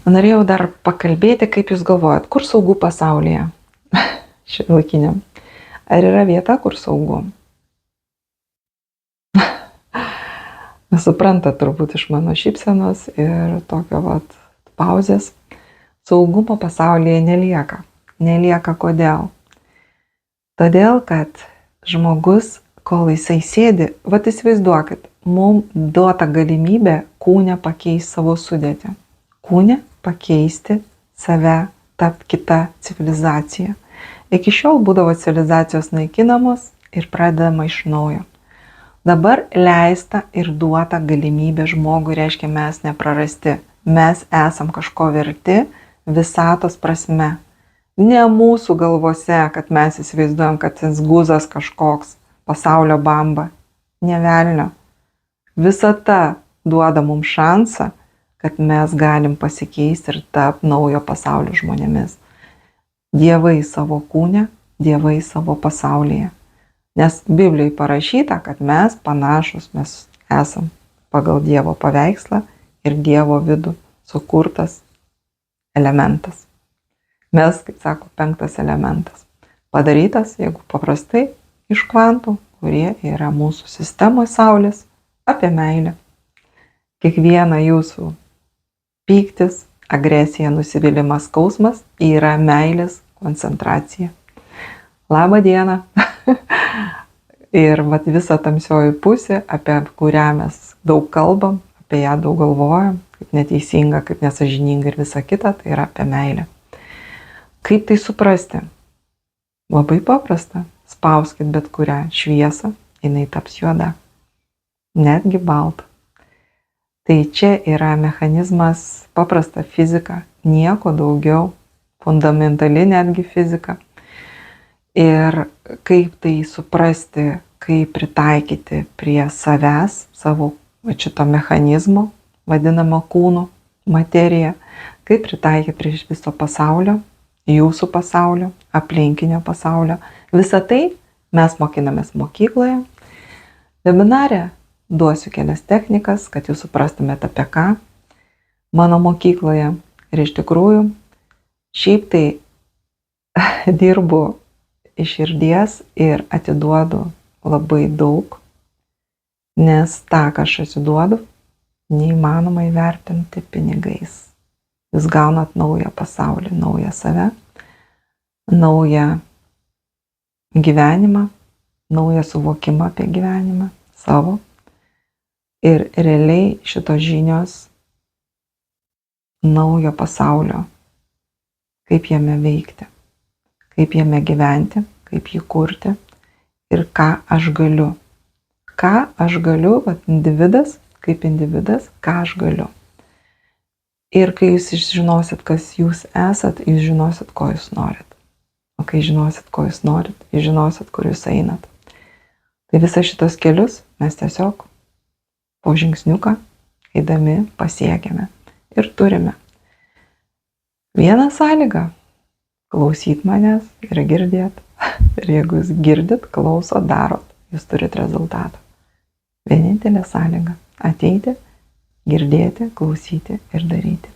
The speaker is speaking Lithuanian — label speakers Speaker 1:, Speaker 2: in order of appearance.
Speaker 1: Norėjau dar pakalbėti, kaip jūs galvojat, kur saugu pasaulyje šiuolaikiniam. Ar yra vieta, kur saugu? Suprantat turbūt iš mano šypsenos ir tokio pauzės. Saugumo pasaulyje nelieka. Nelieka kodėl? Todėl, kad žmogus, kol jisai sėdi, įsivaizduokit, mums duota galimybė kūne pakeisti savo sudėtį. Kūne pakeisti save, tapti kitą civilizaciją. Iki šiol būdavo civilizacijos naikinamos ir pradedama iš naujo. Dabar leista ir duota galimybė žmogui, reiškia mes neprarasti. Mes esam kažko verti visatos prasme. Ne mūsų galvose, kad mes įsivaizduojam, kad jis guzas kažkoks, pasaulio bamba. Ne velnio. Visata duoda mums šansą, kad mes galim pasikeisti ir tapti naujo pasaulio žmonėmis. Dievai savo kūne, dievai savo pasaulyje. Nes Biblijai parašyta, kad mes panašus, mes esam pagal Dievo paveikslą ir Dievo vidų sukurtas elementas. Mes, kaip sako, 5 elementas. Padarytas, jeigu paprastai, iš kvantų, kurie yra mūsų sistemoje Saulės, apie meilę. Kiekviena jūsų pyktis, agresija, nusivylimas, skausmas yra meilės koncentracija. Labą dieną. Ir visa tamsioji pusė, apie kurią mes daug kalbam, apie ją daug galvojam, kaip neteisinga, kaip nesažininga ir visa kita, tai yra apie meilę. Kaip tai suprasti? Labai paprasta. Spauskit bet kurią šviesą, jinai taps juoda. Netgi balta. Tai čia yra mechanizmas, paprasta fizika, nieko daugiau, fundamentali netgi fizika. Ir kaip tai suprasti, kaip pritaikyti prie savęs, savo šito mechanizmo, vadinamo kūnu, materija, kaip pritaikyti prie viso pasaulio, jūsų pasaulio, aplinkinio pasaulio. Visą tai mes mokinamės mokykloje. Webinare duosiu kelias technikas, kad jūs suprastumėte apie ką. Mano mokykloje ir iš tikrųjų, šiaip tai dirbu iš širdies ir atiduodu labai daug, nes tą, ką aš atiduodu, neįmanoma įvertinti pinigais. Jūs gaunat naują pasaulį, naują save, naują gyvenimą, naują suvokimą apie gyvenimą savo. Ir realiai šitos žinios naujo pasaulio, kaip jame veikti, kaip jame gyventi, kaip jį kurti ir ką aš galiu. Ką aš galiu, individas, kaip individas, ką aš galiu. Ir kai jūs žinosit, kas jūs esat, jūs žinosit, ko jūs norit. O kai žinosit, ko jūs norit, jūs žinosit, kur jūs einat. Tai visas šitos kelius mes tiesiog po žingsniuką eidami pasiekėme ir turime. Vieną sąlygą - klausyt manęs ir girdėt. Ir jeigu jūs girdit, klausot, darot, jūs turit rezultatą. Vienintelė sąlyga - ateiti, girdėti, klausyti ir daryti.